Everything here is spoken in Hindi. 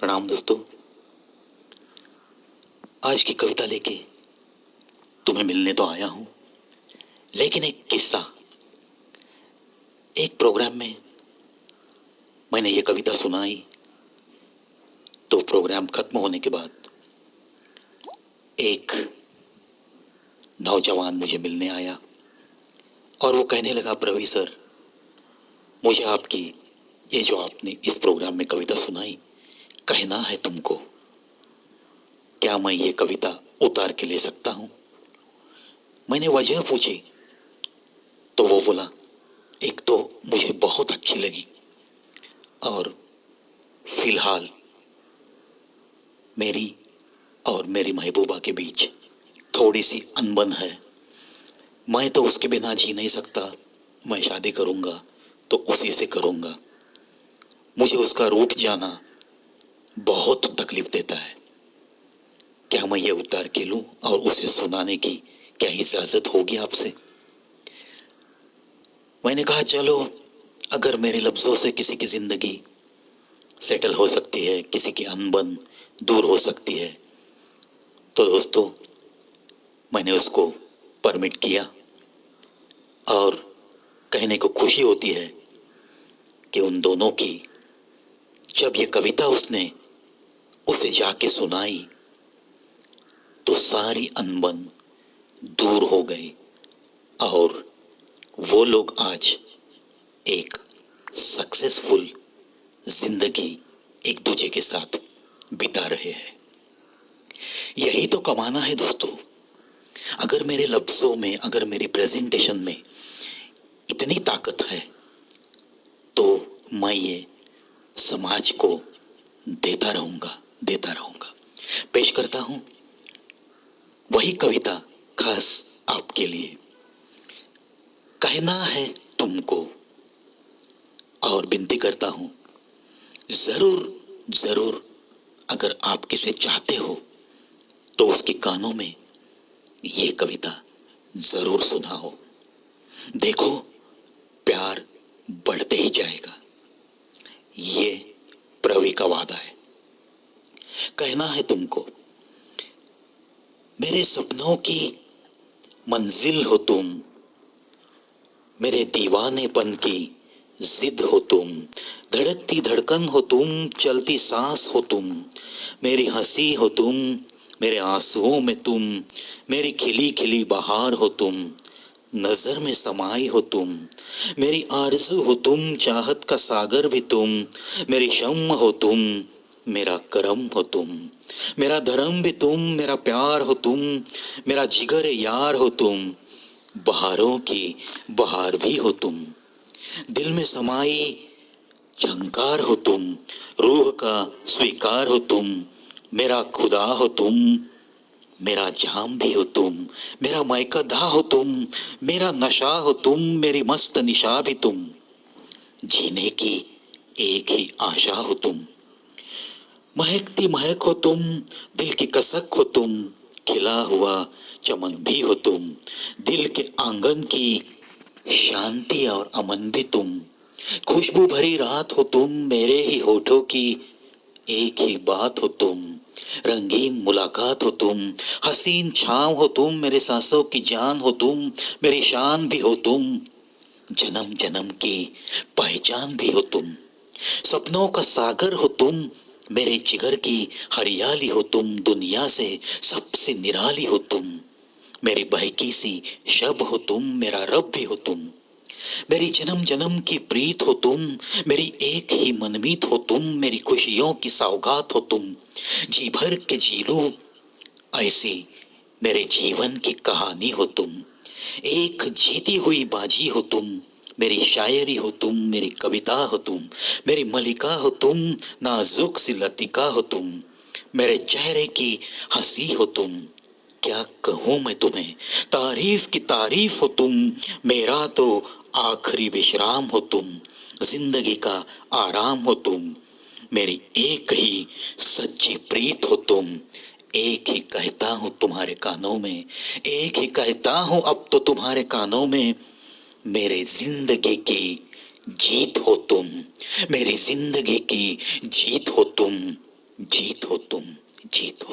प्रणाम दोस्तों। आज की कविता लेके तुम्हें मिलने तो आया हूं, लेकिन एक किस्सा। एक प्रोग्राम में मैंने ये कविता सुनाई तो प्रोग्राम खत्म होने के बाद एक नौजवान मुझे मिलने आया और वो कहने लगा, प्रवी सर, मुझे आपकी ये जो आपने इस प्रोग्राम में कविता सुनाई, कहना है तुमको, क्या मैं ये कविता उतार के ले सकता हूं? मैंने वजह पूछी तो वो बोला, एक तो मुझे बहुत अच्छी लगी और फिलहाल मेरी और मेरी महबूबा के बीच थोड़ी सी अनबन है। मैं तो उसके बिना जी नहीं सकता। मैं शादी करूंगा तो उसी से करूंगा। मुझे उसका रूठ जाना बहुत तकलीफ देता है। क्या मैं ये उतार के लूं और उसे सुनाने की क्या इजाजत होगी आपसे? मैंने कहा, चलो, अगर मेरे लफ्जों से किसी की जिंदगी सेटल हो सकती है, किसी की अनबन दूर हो सकती है, तो दोस्तों मैंने उसको परमिट किया। और कहने को खुशी होती है कि उन दोनों की जब ये कविता उसने उसे जाके सुनाई तो सारी अनबन दूर हो गई और वो लोग आज एक सक्सेसफुल जिंदगी एक दूसरे के साथ बिता रहे हैं। यही तो कमाना है दोस्तों। अगर मेरे लफ्जों में, अगर मेरी प्रेजेंटेशन में इतनी ताकत है तो मैं ये समाज को देता रहूंगा, देता रहूंगा। पेश करता हूं वही कविता खास आपके लिए। कहना है तुमको, और विनती करता हूं, जरूर जरूर अगर आप किसे चाहते हो तो उसके कानों में ये कविता जरूर सुनाओ। देखो, प्यार बढ़ते ही जाएगा। ये प्रवी का वादा है। कहना है तुमको, मेरे सपनों की मंजिल हो तुम, मेरे दीवानेपन की जिद हो तुम, धड़कती धड़कन हो तुम, चलती सांस हो तुम, मेरी हंसी हो तुम, मेरे आंसुओं में तुम, मेरी खिली खिली बहार हो तुम, नजर में समाई हो तुम, मेरी आरज़ू हो तुम, चाहत का सागर भी तुम, मेरी शम्म हो तुम, मेरा करम हो तुम, मेरा धर्म भी तुम, मेरा प्यार हो तुम, मेरा जिगर यार हो तुम, बहारों की बहार भी हो तुम, दिल में समाई झंकार हो तुम, रूह का स्वीकार हो तुम, मेरा खुदा हो तुम, मेरा जाम भी हो तुम, मेरा मायकादा हो तुम, मेरा नशा हो तुम, मेरी मस्त निशा भी तुम, जीने की एक ही आशा हो तुम, महकती महक हो तुम, दिल की कसक हो तुम, खिला हुआ चमन भी हो तुम, दिल के आंगन की शांति और अमन भी तुम, खुशबू भरी रात हो तुम, मेरे ही होठों की एक ही बात हो तुम, रंगीन मुलाकात हो तुम, हसीन छांव हो तुम, मेरे सांसों की जान हो तुम, मेरी शान भी हो तुम, जन्म जन्म की पहचान भी हो तुम, सपनों का सागर हो तुम, मेरे जिगर की हरियाली हो तुम, दुनिया से सबसे निराली हो तुम, मेरी बहकी सी शब हो तुम, मेरा रब भी हो तुम, मेरी जन्म जन्म की प्रीत हो तुम, मेरी एक ही मनमीत हो तुम, मेरी खुशियों की सौगात हो तुम, जी भर के जी लूं ऐसी मेरे जीवन की कहानी हो तुम, एक जीती हुई बाजी हो तुम, मेरी शायरी हो तुम, मेरी कविता हो तुम, मेरी मलिका हो तुम, नाजुक सी लतिका हो तुम, मेरे चेहरे की हंसी हो तुम, क्या कहूं मैं तुम्हें, तारीफ की तारीफ हो तुम, मेरा तो आखिरी विश्राम हो तुम, जिंदगी का आराम हो तुम, मेरी एक ही सच्ची प्रीत हो तुम, एक ही कहता हूं तुम्हारे कानों में, एक ही कहता हूं अब तो तुम्हारे कानों में, मेरे जिंदगी की जीत हो तुम, मेरी जिंदगी की जीत हो तुम, जीत हो तुम, जीत हो।